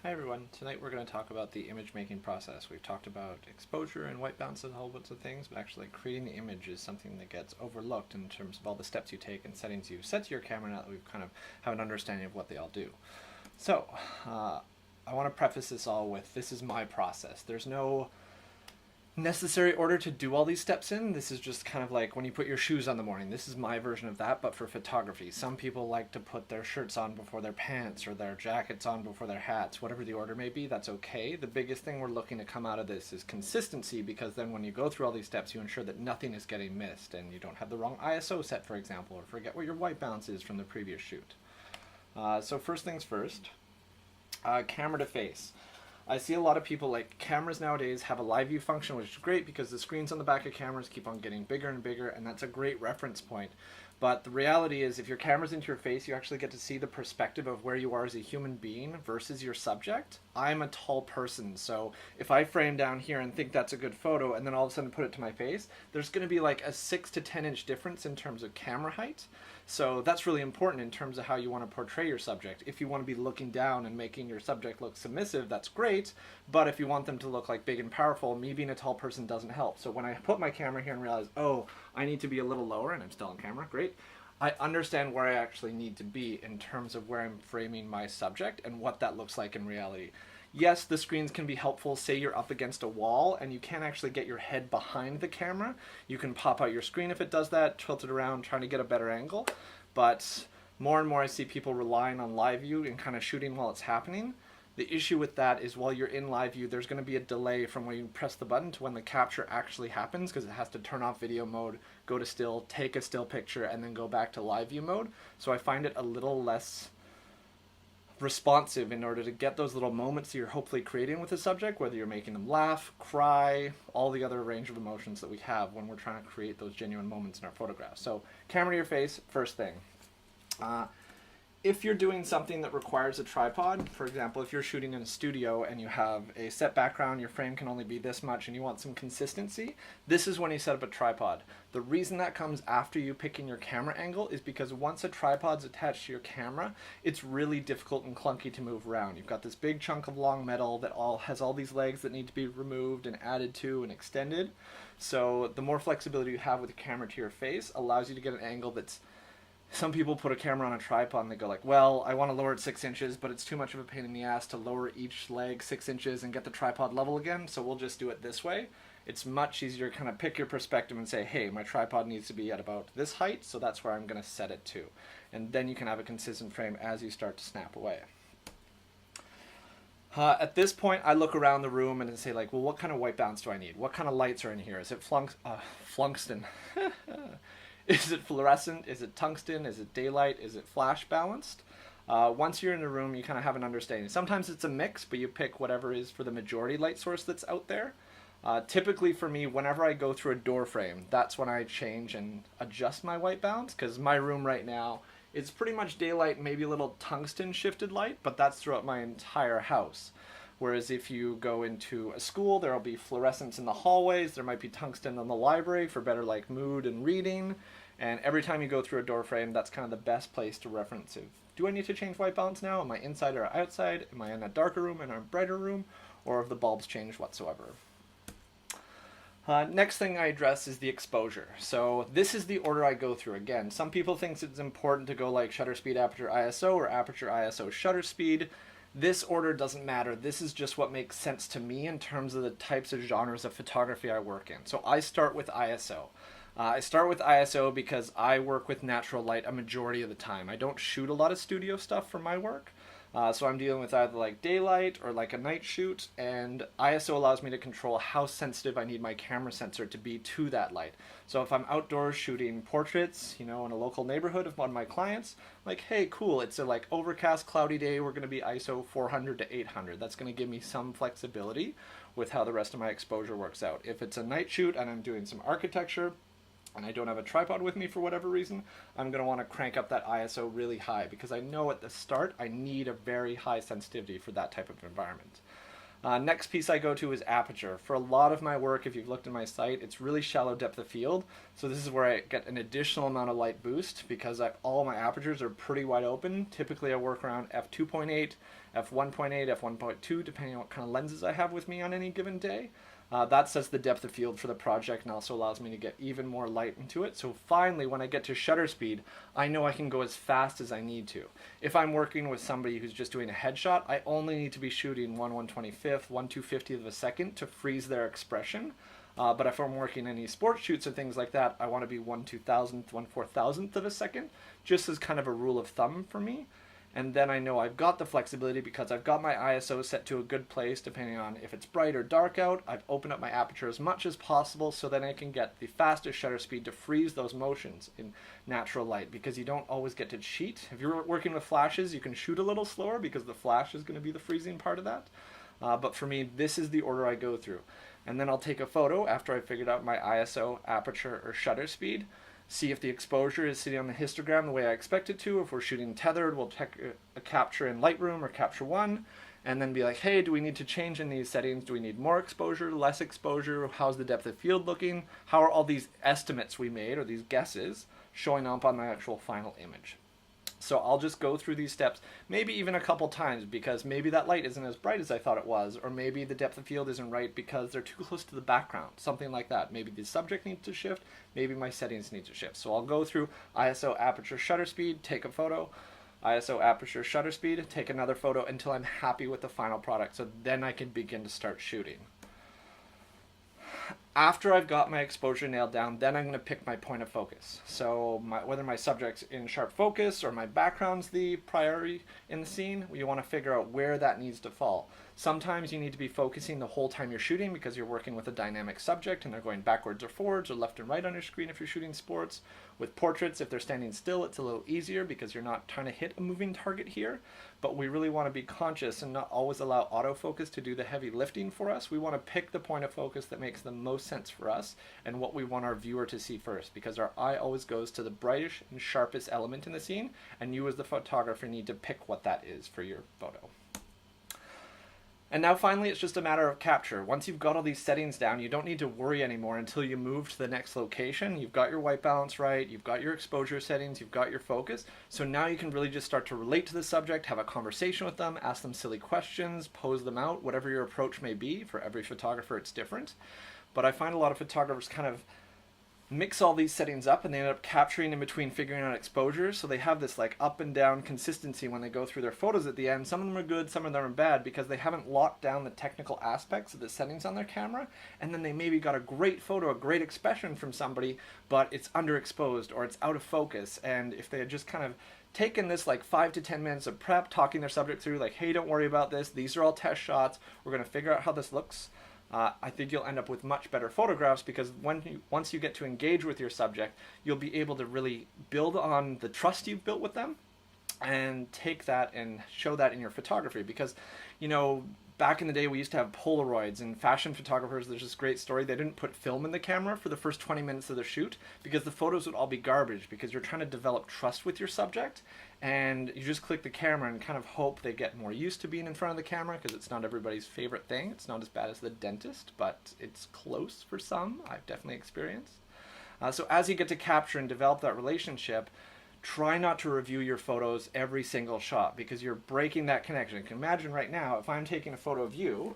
Hi everyone, tonight we're going to talk about the image making process. We've talked about exposure and white balance and a whole bunch of things, but actually creating the image is something that gets overlooked in terms of all the steps you take and settings you set to your camera now that we've kind of have an understanding of what they all do. So, I want to preface this all with, this is my process. There's no necessary order to do all these steps in. This is just kind of like when you put your shoes on the morning. This is my version of that, but for photography. Some people like to put their shirts on before their pants or their jackets on before their hats. Whatever the order may be, that's okay. The biggest thing we're looking to come out of this is consistency, because then when you go through all these steps, you ensure that nothing is getting missed and you don't have the wrong ISO set, for example, or forget what your white balance is from the previous shoot. So first things first, camera to face. I see a lot of people, like, cameras nowadays have a live view function, which is great because the screens on the back of cameras keep on getting bigger and bigger, and that's a great reference point. But the reality is, if your camera's into your face, you actually get to see the perspective of where you are as a human being versus your subject. I'm a tall person, so if I frame down here and think that's a good photo and then all of a sudden put it to my face, there's going to be like a 6 to 10 inch difference in terms of camera height. So that's really important in terms of how you want to portray your subject. If you want to be looking down and making your subject look submissive, that's great. But if you want them to look like big and powerful, me being a tall person doesn't help. So when I put my camera here and realize, oh, I need to be a little lower, and I'm still on camera, great. I understand where I actually need to be in terms of where I'm framing my subject and what that looks like in reality. Yes, the screens can be helpful. Say you're up against a wall and you can't actually get your head behind the camera. You can pop out your screen if it does that, tilt it around, trying to get a better angle. But more and more I see people relying on live view and kind of shooting while it's happening. The issue with that is while you're in live view, there's going to be a delay from when you press the button to when the capture actually happens, because it has to turn off video mode, go to still, take a still picture, and then go back to live view mode. So I find it a little less responsive in order to get those little moments that you're hopefully creating with the subject, whether you're making them laugh, cry, all the other range of emotions that we have when we're trying to create those genuine moments in our photographs. So camera to your face, first thing. If you're doing something that requires a tripod, for example, if you're shooting in a studio and you have a set background, your frame can only be this much and you want some consistency, this is when you set up a tripod. The reason that comes after you picking your camera angle is because once a tripod's attached to your camera, it's really difficult and clunky to move around. You've got this big chunk of long metal that has all these legs that need to be removed and added to and extended. So the more flexibility you have with the camera to your face allows you to get an angle that's, some people put a camera on a tripod and they go like, well, I want to lower it 6 inches, but it's too much of a pain in the ass to lower each leg 6 inches and get the tripod level again, so we'll just do it this way. It's much easier to kind of pick your perspective and say, hey, my tripod needs to be at about this height, so that's where I'm going to set it to. And then you can have a consistent frame as you start to snap away. At this point, I look around the room and say, like, well, what kind of white balance do I need? What kind of lights are in here? Is it flunkston? Is it fluorescent? Is it tungsten? Is it daylight? Is it flash balanced? Once you're in the room, you kind of have an understanding. Sometimes it's a mix, but you pick whatever is for the majority light source that's out there. Typically for me, whenever I go through a door frame, that's when I change and adjust my white balance, because my room right now, it's pretty much daylight, maybe a little tungsten shifted light, but that's throughout my entire house. Whereas if you go into a school, there'll be fluorescence in the hallways, there might be tungsten in the library for better like mood and reading, and every time you go through a door frame, that's kind of the best place to reference it. Do I need to change white balance now? Am I inside or outside? Am I in a darker room, in a brighter room? Or have the bulbs changed whatsoever? Next thing I address is the exposure. So this is the order I go through. Again, some people think it's important to go like shutter speed, aperture, ISO, or aperture, ISO, shutter speed. This order doesn't matter. This is just what makes sense to me in terms of the types of genres of photography I work in. So I start with ISO. I start with ISO because I work with natural light a majority of the time. I don't shoot a lot of studio stuff for my work. So I'm dealing with either like daylight or like a night shoot, and ISO allows me to control how sensitive I need my camera sensor to be to that light. So if I'm outdoors shooting portraits, you know, in a local neighborhood of one of my clients, like, hey, cool, it's a like overcast, cloudy day, we're going to be ISO 400 to 800. That's going to give me some flexibility with how the rest of my exposure works out. If it's a night shoot and I'm doing some architecture, and I don't have a tripod with me for whatever reason, I'm going to want to crank up that ISO really high because I know at the start I need a very high sensitivity for that type of environment. Next piece I go to is aperture. For a lot of my work, if you've looked at my site, it's really shallow depth of field. So this is where I get an additional amount of light boost because all my apertures are pretty wide open. Typically I work around f2.8, f1.8, f1.2, depending on what kind of lenses I have with me on any given day. That sets the depth of field for the project and also allows me to get even more light into it. So finally, when I get to shutter speed, I know I can go as fast as I need to. If I'm working with somebody who's just doing a headshot, I only need to be shooting 1/125th, 1/250th of a second to freeze their expression. But if I'm working any sports shoots or things like that, I want to be 1/2000th, 1/4000th of a second, just as kind of a rule of thumb for me. And then I know I've got the flexibility because I've got my ISO set to a good place depending on if it's bright or dark out. I've opened up my aperture as much as possible so that I can get the fastest shutter speed to freeze those motions in natural light, because you don't always get to cheat. If you're working with flashes, you can shoot a little slower because the flash is going to be the freezing part of that. But for me, this is the order I go through. And then I'll take a photo after I've figured out my ISO, aperture, or shutter speed. See if the exposure is sitting on the histogram the way I expect it to. If we're shooting tethered, we'll check a capture in Lightroom or Capture One, and then be like, hey, do we need to change in these settings? Do we need more exposure, less exposure? How's the depth of field looking? How are all these estimates we made, or these guesses, showing up on the actual final image? So I'll just go through these steps, maybe even a couple times, because maybe that light isn't as bright as I thought it was, or maybe the depth of field isn't right because they're too close to the background, something like that. Maybe the subject needs to shift, maybe my settings need to shift. So I'll go through ISO, aperture, shutter speed, take a photo, ISO, aperture, shutter speed, take another photo until I'm happy with the final product. So then I can begin to start shooting. After I've got my exposure nailed down, then I'm going to pick my point of focus. So whether my subject's in sharp focus or my background's the priority in the scene, you want to figure out where that needs to fall. Sometimes you need to be focusing the whole time you're shooting because you're working with a dynamic subject and they're going backwards or forwards or left and right on your screen if you're shooting sports. With portraits, if they're standing still, it's a little easier because you're not trying to hit a moving target here. But we really want to be conscious and not always allow autofocus to do the heavy lifting for us. We want to pick the point of focus that makes the most sense for us and what we want our viewer to see first, because our eye always goes to the brightest and sharpest element in the scene, and you as the photographer need to pick what that is for your photo. And now finally, it's just a matter of capture. Once you've got all these settings down, you don't need to worry anymore until you move to the next location. You've got your white balance right, you've got your exposure settings, you've got your focus. So now you can really just start to relate to the subject, have a conversation with them, ask them silly questions, pose them out, whatever your approach may be. For every photographer, it's different. But I find a lot of photographers kind of mix all these settings up and they end up capturing in between, figuring out exposures. So they have this like up and down consistency when they go through their photos at the end. Some of them are good, some of them are bad because they haven't locked down the technical aspects of the settings on their camera. And then they maybe got a great photo, a great expression from somebody, but it's underexposed or it's out of focus. And if they had just kind of taken this like 5 to 10 minutes of prep, talking their subject through like, hey, don't worry about this. These are all test shots. We're going to figure out how this looks. I think you'll end up with much better photographs because once you get to engage with your subject, you'll be able to really build on the trust you've built with them and take that and show that in your photography. Because, you know, back in the day we used to have Polaroids, and fashion photographers, there's this great story, they didn't put film in the camera for the first 20 minutes of the shoot because the photos would all be garbage, because you're trying to develop trust with your subject and you just click the camera and kind of hope they get more used to being in front of the camera, because it's not everybody's favorite thing. It's not as bad as the dentist, but it's close for some. I've definitely experienced. So as you get to capture and develop that relationship, try not to review your photos every single shot because you're breaking that connection. You can imagine right now if I'm taking a photo of you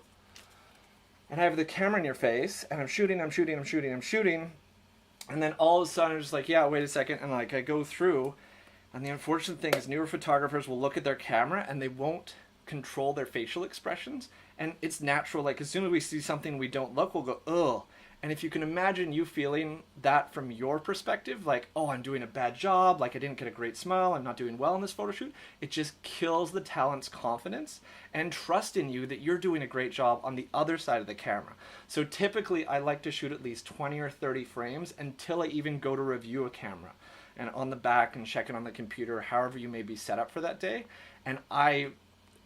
and I have the camera in your face and I'm shooting, and then all of a sudden I'm just like, yeah, wait a second, and like I go through, and the unfortunate thing is newer photographers will look at their camera and they won't control their facial expressions, and it's natural, like as soon as we see something we don't look, we'll go, ugh. And if you can imagine you feeling that from your perspective, like, oh, I'm doing a bad job, like I didn't get a great smile, I'm not doing well in this photo shoot, it just kills the talent's confidence and trust in you that you're doing a great job on the other side of the camera. So typically I like to shoot at least 20 or 30 frames until I even go to review a camera, and on the back and check it on the computer, however you may be set up for that day. And I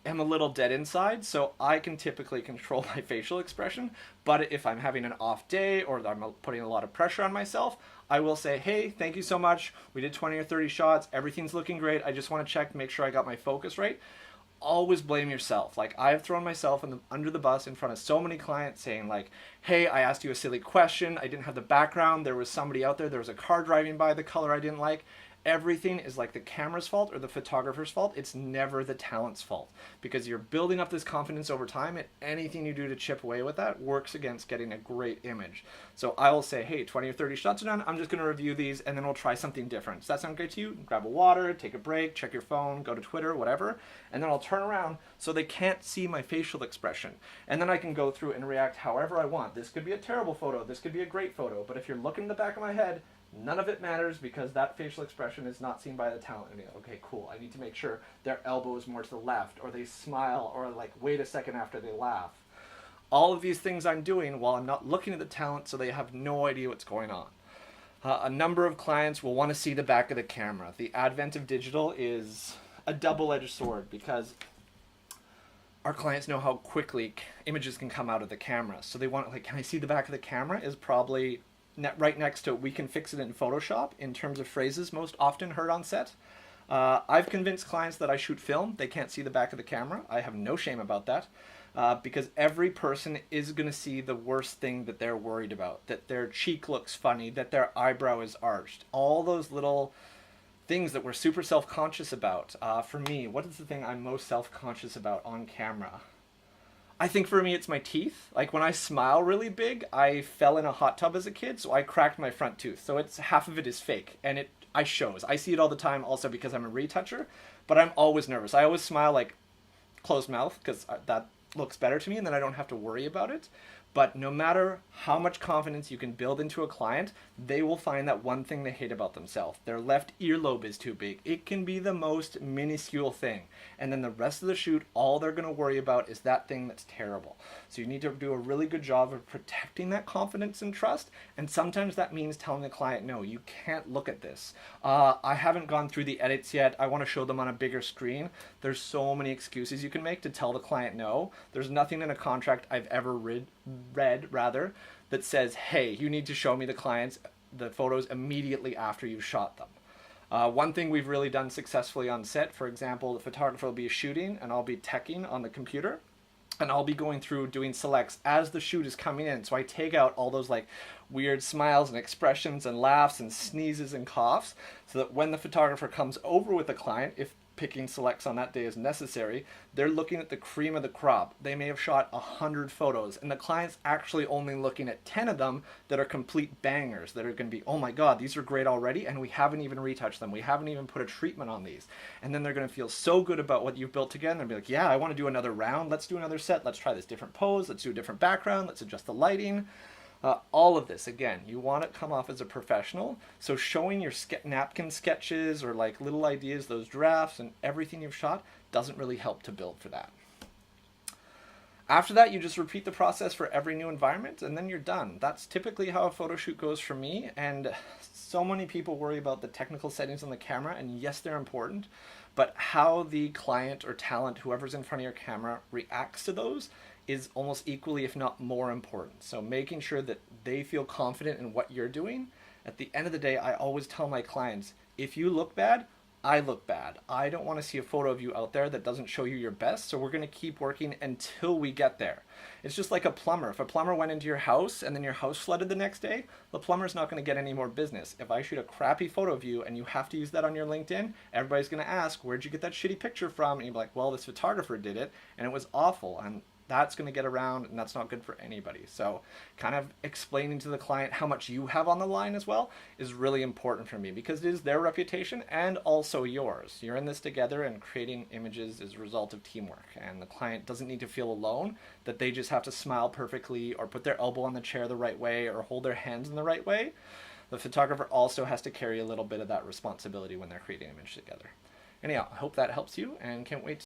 am a little dead inside, so I can typically control my facial expression. But if I'm having an off day or I'm putting a lot of pressure on myself, I will say, hey, thank you so much. We did 20 or 30 shots. Everything's looking great. I just want to check, make sure I got my focus right. always blame yourself. Like, I've thrown myself under the bus in front of so many clients saying like, hey, I asked you a silly question, I didn't have the background, there was somebody out there, there was a car driving by, the color I didn't like. Everything is like the camera's fault or the photographer's fault. It's never the talent's fault, because you're building up this confidence over time, and anything you do to chip away with that works against getting a great image. So I will say, hey, 20 or 30 shots are done, I'm just going to review these, and then we'll try something different. Does that sound great to you? Grab a water, take a break, check your phone, go to Twitter, whatever, and then I'll turn around so they can't see my facial expression. And then I can go through and react however I want. This could be a terrible photo, this could be a great photo, but if you're looking in the back of my head, none of it matters, because that facial expression is not seen by the talent. And okay, cool, I need to make sure their elbow is more to the left, or they smile, or like wait a second after they laugh. All of these things I'm doing while I'm not looking at the talent, so they have no idea what's going on. A number of clients will want to see the back of the camera. The advent of digital is a double-edged sword, because our clients know how quickly images can come out of the camera. So they want, like, can I see the back of the camera is probably right next to we can fix it in Photoshop in terms of phrases most often heard on set. I've convinced clients that I shoot film. They can't see the back of the camera. I have no shame about that, because every person is going to see the worst thing that they're worried about, that their cheek looks funny, that their eyebrow is arched, all those little things that we're super self-conscious about. For me, what is the thing I'm most self-conscious about on camera? I think for me it's my teeth. Like, when I smile really big, I fell in a hot tub as a kid, so I cracked my front tooth. So it's half of it is fake, and I shows. I see it all the time also because I'm a retoucher, but I'm always nervous. I always smile like closed mouth, because that looks better to me, and then I don't have to worry about it. But no matter how much confidence you can build into a client, they will find that one thing they hate about themselves. Their left earlobe is too big. It can be the most minuscule thing. And then the rest of the shoot, all they're going to worry about is that thing that's terrible. So you need to do a really good job of protecting that confidence and trust. And sometimes that means telling the client, no, you can't look at this. I haven't gone through the edits yet. I want to show them on a bigger screen. There's so many excuses you can make to tell the client no. There's nothing in a contract I've ever read that says, hey, you need to show me the photos immediately after you've shot them. One thing we've really done successfully on set, for example, the photographer will be shooting and I'll be teching on the computer, and I'll be going through doing selects as the shoot is coming in. So I take out all those like weird smiles and expressions and laughs and sneezes and coughs, so that when the photographer comes over with the client, if picking selects on that day is necessary, they're looking at the cream of the crop. They may have shot 100 photos, and the client's actually only looking at 10 of them that are complete bangers, that are going to be, oh my god, these are great already, and we haven't even retouched them. We haven't even put a treatment on these. And then they're going to feel so good about what you've built together, and be like, yeah, I want to do another round. Let's do another set. Let's try this different pose. Let's do a different background. Let's adjust the lighting. All of this, again, you want to come off as a professional, so showing your napkin sketches or like little ideas, those drafts and everything you've shot doesn't really help to build for that. After that, you just repeat the process for every new environment, and then you're done. That's typically how a photo shoot goes for me, and so many people worry about the technical settings on the camera, and yes, they're important, but how the client or talent, whoever's in front of your camera, reacts to those is almost equally, if not more important. So making sure that they feel confident in what you're doing. At the end of the day, I always tell my clients, if you look bad, I look bad. I don't want to see a photo of you out there that doesn't show you your best, so we're going to keep working until we get there. It's just like a plumber. If a plumber went into your house and then your house flooded the next day, the plumber's not going to get any more business. If I shoot a crappy photo of you and you have to use that on your LinkedIn, everybody's going to ask, where'd you get that shitty picture from? And you'll be like, well, this photographer did it and it was awful. And that's going to get around, and that's not good for anybody. So kind of explaining to the client how much you have on the line as well is really important for me, because it is their reputation and also yours. You're in this together, and creating images is a result of teamwork, and the client doesn't need to feel alone, that they just have to smile perfectly or put their elbow on the chair the right way or hold their hands in the right way. The photographer also has to carry a little bit of that responsibility when they're creating an image together. Anyhow, I hope that helps you, and can't wait to